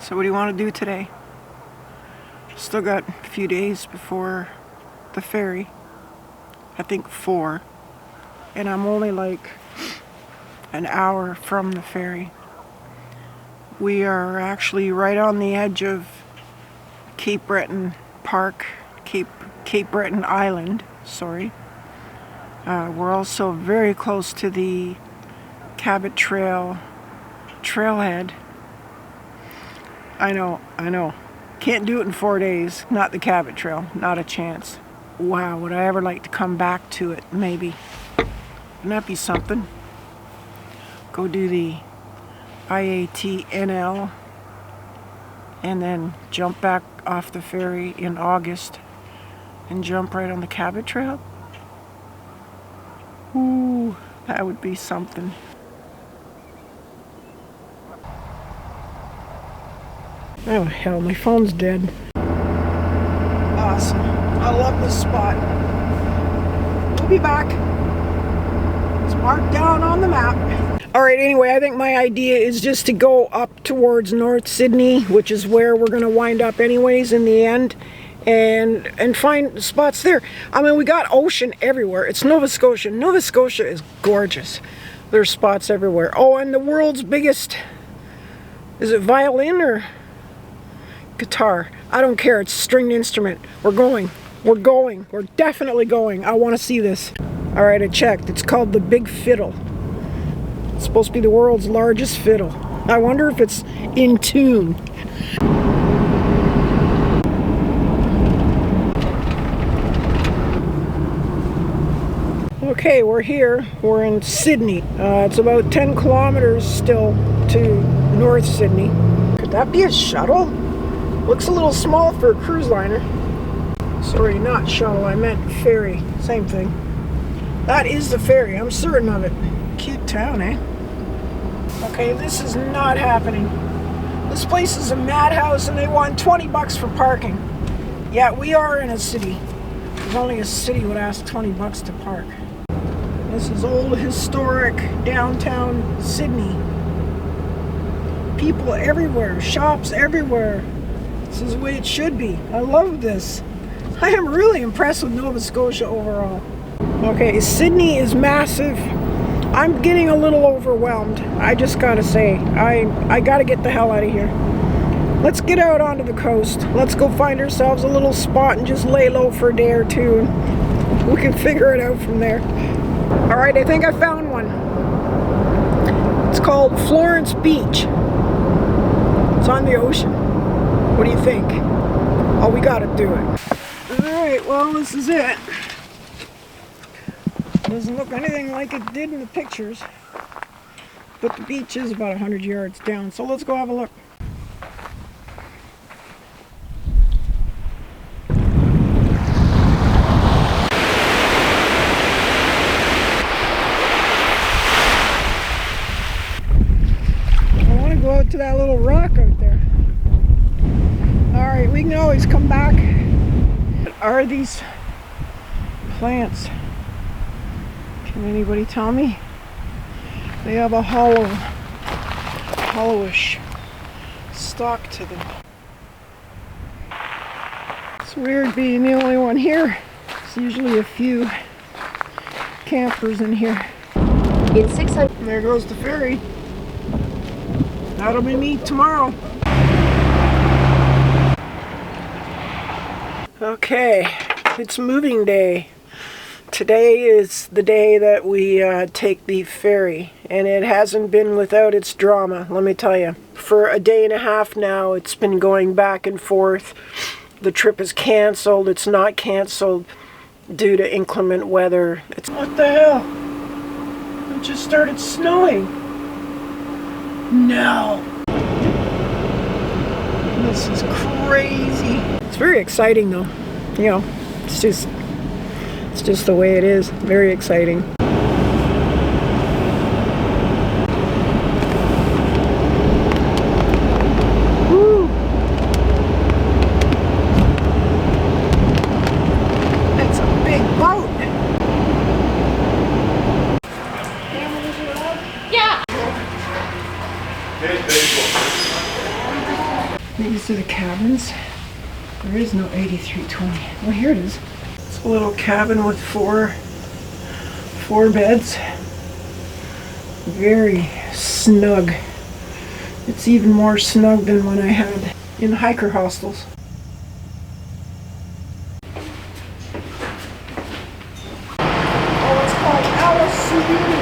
So what do you want to do today? Still got a few days before the ferry. I think 4. And I'm only like an hour from the ferry. We are actually right on the edge of Cape Breton Park, Cape Breton Island, sorry. We're also very close to the Cabot Trail trailhead. I know. Can't do it in 4 days. Not the Cabot Trail. Not a chance. Wow, would I ever like to come back to it? Maybe. Wouldn't that be something? Go do the IATNL and then jump back off the ferry in August and jump right on the Cabot Trail? Ooh, that would be something. Oh hell, my phone's dead. Awesome. I love this spot. We'll be back. It's marked down on the map. Alright, anyway, I think my idea is just to go up towards North Sydney, which is where we're going to wind up anyways in the end, and find spots there. I mean, we got ocean everywhere. It's Nova Scotia. Nova Scotia is gorgeous. There's spots everywhere. Oh, and the world's biggest, is it violin or guitar? I don't care. It's a stringed instrument. We're going. We're going. We're definitely going. I want to see this. Alright, I checked. It's called the Big Fiddle. It's supposed to be the world's largest fiddle. I wonder if it's in tune. Okay, we're here. We're in Sydney. It's about 10 kilometers still to North Sydney. Could that be a shuttle? Looks a little small for a cruise liner. Sorry, not shuttle. I meant ferry. Same thing. That is the ferry. I'm certain of it. Cute town, eh? Okay, this is not happening. This place is a madhouse and they want 20 bucks for parking. Yeah, we are in a city. If only a city would ask 20 bucks to park. This is old historic downtown Sydney. People everywhere, shops everywhere. This is the way it should be. I love this. I am really impressed with Nova Scotia overall. Okay, Sydney is massive. I'm getting a little overwhelmed. I just gotta say, I gotta get the hell out of here. Let's get out onto the coast. Let's go find ourselves a little spot and just lay low for a day or two, and we can figure it out from there. Alright, I think I found one. It's called Florence Beach. It's on the ocean. What do you think? Oh, we gotta do it. Alright, well, this is it. Doesn't look anything like it did in the pictures. But the beach is about 100 yards down, so let's go have a look. I want to go out to that little rock out there. Alright, we can always come back. What are these plants? Can anybody tell me? They have a hollowish stalk to them. It's weird being the only one here. There's usually a few campers in here. In 600. There goes the ferry. That'll be me tomorrow. Okay, it's moving day. Today is the day that we take the ferry, and it hasn't been without its drama, let me tell you. For a day and a half now, it's been going back and forth. The trip is canceled. It's not canceled due to inclement weather. What the hell? It just started snowing. No. This is crazy. It's very exciting though. You know, it's just the way it is. Very exciting. Woo! That's a big boat. Yeah. These are the cabins. There is no 8320. Well, here it is. It's a little cabin with four beds. Very snug. It's even more snug than when I had in hiker hostels. Oh, it's called Alice Beauty.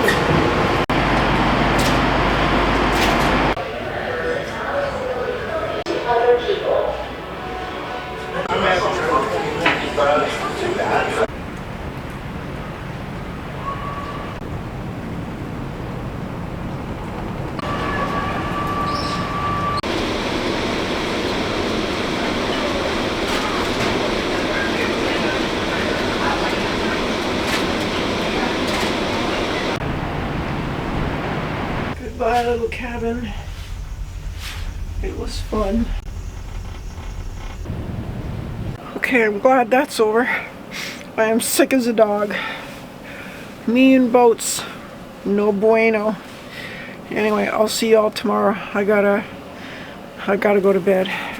Goodbye, little cabin. It was fun. Okay, I'm glad that's over. I am sick as a dog. Me and boats, no bueno. Anyway, I'll see y'all tomorrow. I gotta go to bed.